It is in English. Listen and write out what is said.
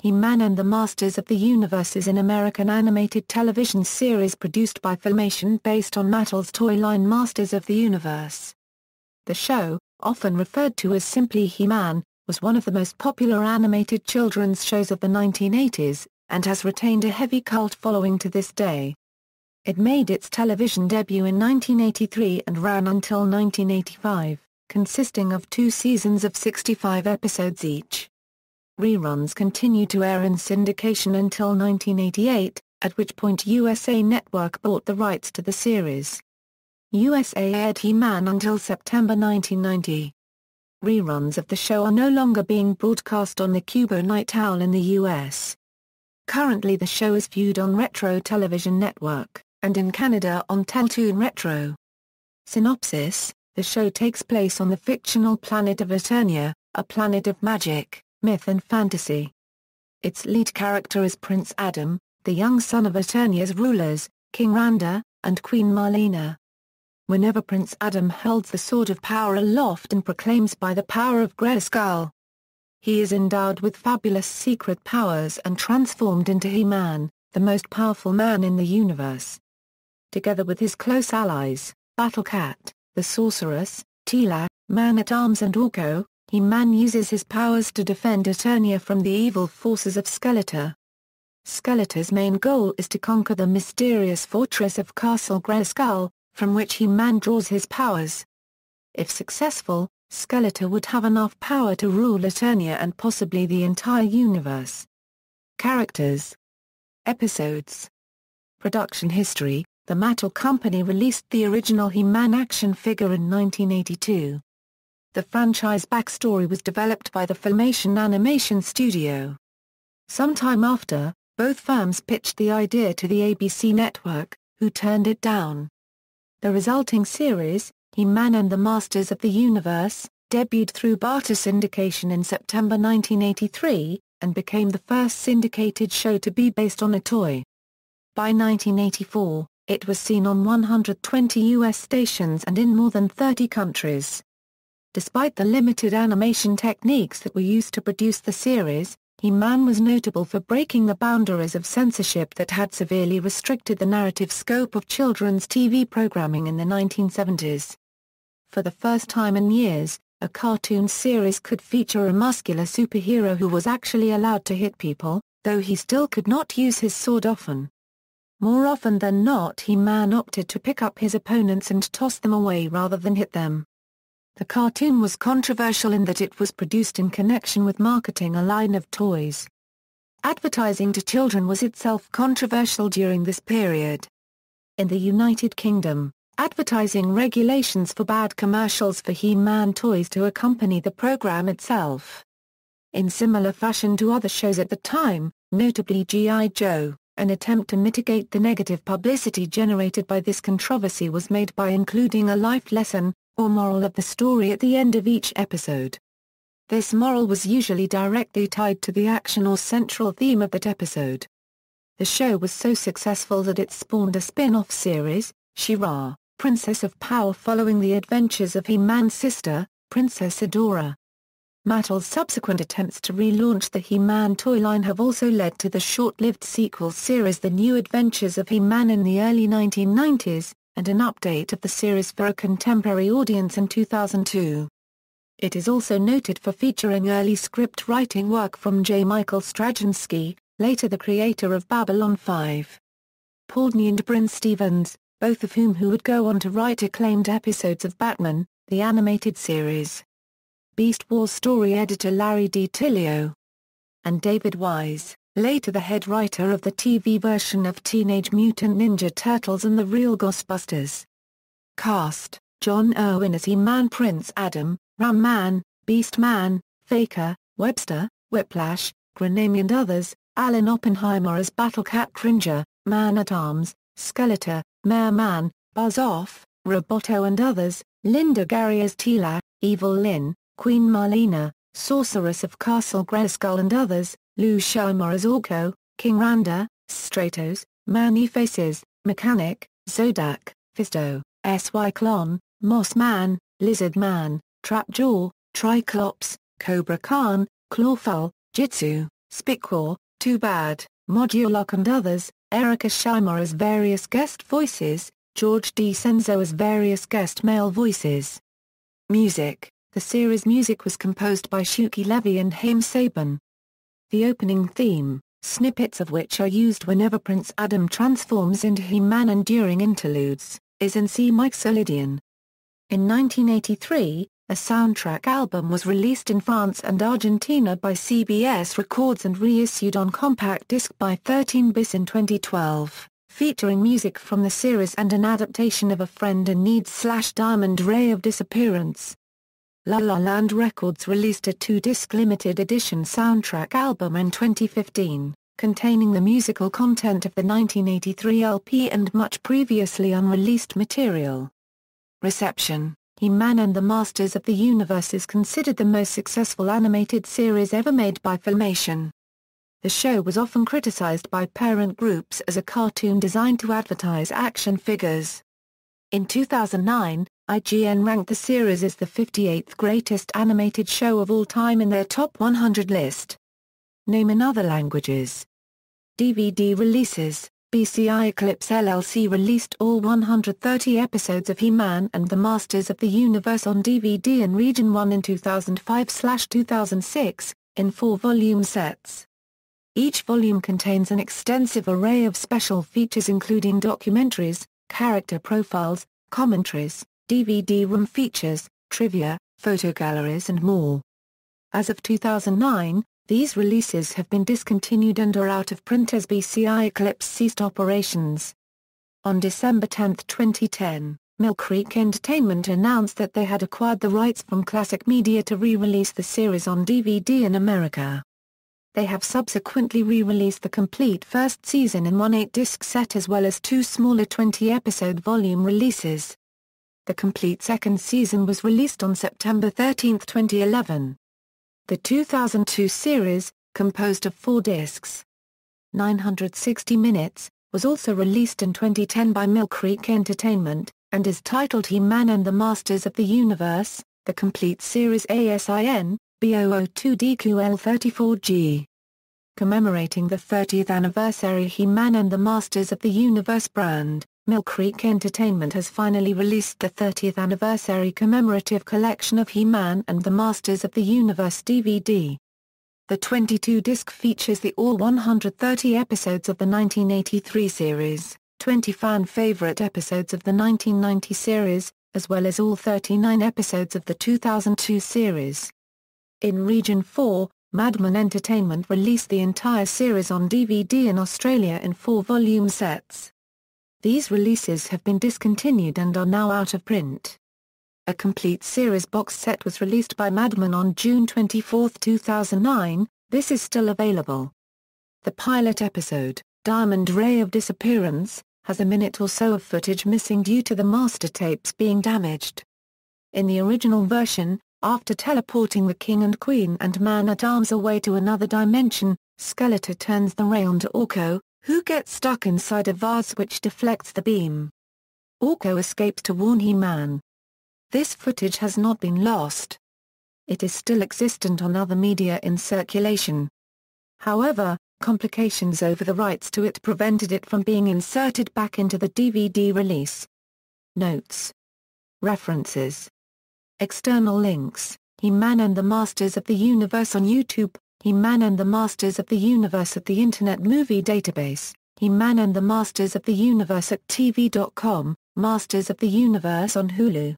He-Man and the Masters of the Universe is an American animated television series produced by Filmation based on Mattel's toy line Masters of the Universe. The show, often referred to as simply He-Man, was one of the most popular animated children's shows of the 1980s, and has retained a heavy cult following to this day. It made its television debut in 1983 and ran until 1985, consisting of 2 seasons of 65 episodes each. Reruns continued to air in syndication until 1988, at which point USA Network bought the rights to the series. USA aired He-Man until September 1990. Reruns of the show are no longer being broadcast on the Qubo Night Owl in the US. Currently the show is viewed on Retro Television Network, and in Canada on Teletoon Retro. Synopsis: the show takes place on the fictional planet of Eternia, a planet of magic, myth and fantasy. Its lead character is Prince Adam, the young son of Eternia's rulers, King Randa, and Queen Marlena. Whenever Prince Adam holds the Sword of Power aloft and proclaims by the power of Grayskull, he is endowed with fabulous secret powers and transformed into He-Man, the most powerful man in the universe. Together with his close allies, Battle-Cat, the Sorceress, Teela, Man-at-Arms and Orko, He-Man uses his powers to defend Eternia from the evil forces of Skeletor. Skeletor's main goal is to conquer the mysterious fortress of Castle Grayskull, from which He-Man draws his powers. If successful, Skeletor would have enough power to rule Eternia and possibly the entire universe. Characters. Episodes. Production history: the Mattel Company released the original He-Man action figure in 1982. The franchise backstory was developed by the Filmation animation studio. Sometime after, both firms pitched the idea to the ABC network, who turned it down. The resulting series, He-Man and the Masters of the Universe, debuted through barter syndication in September 1983, and became the first syndicated show to be based on a toy. By 1984, it was seen on 120 U.S. stations and in more than 30 countries. Despite the limited animation techniques that were used to produce the series, He-Man was notable for breaking the boundaries of censorship that had severely restricted the narrative scope of children's TV programming in the 1970s. For the first time in years, a cartoon series could feature a muscular superhero who was actually allowed to hit people, though he still could not use his sword often. More often than not, He-Man opted to pick up his opponents and toss them away rather than hit them. The cartoon was controversial in that it was produced in connection with marketing a line of toys. Advertising to children was itself controversial during this period. In the United Kingdom, advertising regulations forbade commercials for He-Man toys to accompany the program itself. In similar fashion to other shows at the time, notably G.I. Joe, an attempt to mitigate the negative publicity generated by this controversy was made by including a life lesson, or moral of the story at the end of each episode. This moral was usually directly tied to the action or central theme of that episode. The show was so successful that it spawned a spin-off series, She-Ra, Princess of Power, following the adventures of He-Man's sister, Princess Adora. Mattel's subsequent attempts to relaunch the He-Man toy line have also led to the short-lived sequel series The New Adventures of He-Man in the early 1990s, and an update of the series for a contemporary audience in 2002. It is also noted for featuring early script writing work from J. Michael Straczynski, later the creator of Babylon 5. Paul Dini and Bryn Stevens, both of whom would go on to write acclaimed episodes of Batman, the animated series. Beast Wars story editor Larry D. Tilio. And David Wise, later the head writer of the TV version of Teenage Mutant Ninja Turtles and The Real Ghostbusters. Cast: John Irwin as He-Man, Prince Adam, Ram Man, Beast Man, Faker, Webster, Whiplash, Grenami and others, Alan Oppenheimer as Battle-Cat Cringer, Man-at-Arms, Skeletor, Mayor Man, Buzz Off, Roboto and others, Linda Gary as Teela, Evil Lynn, Queen Marlena, Sorceress of Castle Grayskull and others, Lou Scheimer as Orko, King Randa, Stratos, Manny Faces, Mechanic, Zodak, Fisto, Sy-Klon, Moss Man, Lizard Man, Trapjaw, Triclops, Cobra Khan, Clawful, Jitsu, Spicor, Too Bad, Modulok and others, Erica Scheimer as various guest voices, George DiCenzo as various guest male voices. Music. The series' music was composed by Shuki Levy and Haim Saban. The opening theme, snippets of which are used whenever Prince Adam transforms into He-Man and during interludes, is in C. Mixolydian. In 1983, a soundtrack album was released in France and Argentina by CBS Records and reissued on compact disc by 13bis in 2012, featuring music from the series and an adaptation of A Friend in Need/Diamond Ray of Disappearance. La La Land Records released a 2-disc limited edition soundtrack album in 2015, containing the musical content of the 1983 LP and much previously unreleased material. Reception. He-Man and the Masters of the Universe is considered the most successful animated series ever made by Filmation. The show was often criticized by parent groups as a cartoon designed to advertise action figures. In 2009, IGN ranked the series as the 58th greatest animated show of all time in their Top 100 list. Name in other languages. DVD releases. BCI Eclipse LLC released all 130 episodes of He-Man and the Masters of the Universe on DVD in Region 1 in 2005/2006, in 4-volume sets. Each volume contains an extensive array of special features including documentaries, character profiles, commentaries, DVD room features, trivia, photo galleries and more. As of 2009, these releases have been discontinued and are out of print as BCI Eclipse ceased operations. On December 10, 2010, Mill Creek Entertainment announced that they had acquired the rights from Classic Media to re-release the series on DVD in America. They have subsequently re-released the complete first season in one 8-disc set as well as 2 smaller 20-episode volume releases. The complete second season was released on September 13, 2011. The 2002 series, composed of 4 discs, 960 minutes, was also released in 2010 by Mill Creek Entertainment, and is titled He-Man and the Masters of the Universe, the complete series ASIN, B002DQL34G. Commemorating the 30th anniversary He-Man and the Masters of the Universe brand, Mill Creek Entertainment has finally released the 30th anniversary commemorative collection of He-Man and the Masters of the Universe DVD. The 22-disc features the all 130 episodes of the 1983 series, 20 fan-favorite episodes of the 1990 series, as well as all 39 episodes of the 2002 series. In Region 4, Madman Entertainment released the entire series on DVD in Australia in 4-volume sets. These releases have been discontinued and are now out of print. A complete series box set was released by Madman on June 24, 2009, this is still available. The pilot episode, Diamond Ray of Disappearance, has a minute or so of footage missing due to the master tapes being damaged. In the original version, after teleporting the King and Queen and Man-at-Arms away to another dimension, Skeletor turns the ray onto Orko, who gets stuck inside a vase which deflects the beam. Orko escapes to warn He-Man. This footage has not been lost. It is still existent on other media in circulation. However, complications over the rights to it prevented it from being inserted back into the DVD release. Notes. References. External links: He-Man and the Masters of the Universe on YouTube, He-Man and the Masters of the Universe at the Internet Movie Database, He-Man and the Masters of the Universe at TV.com, Masters of the Universe on Hulu.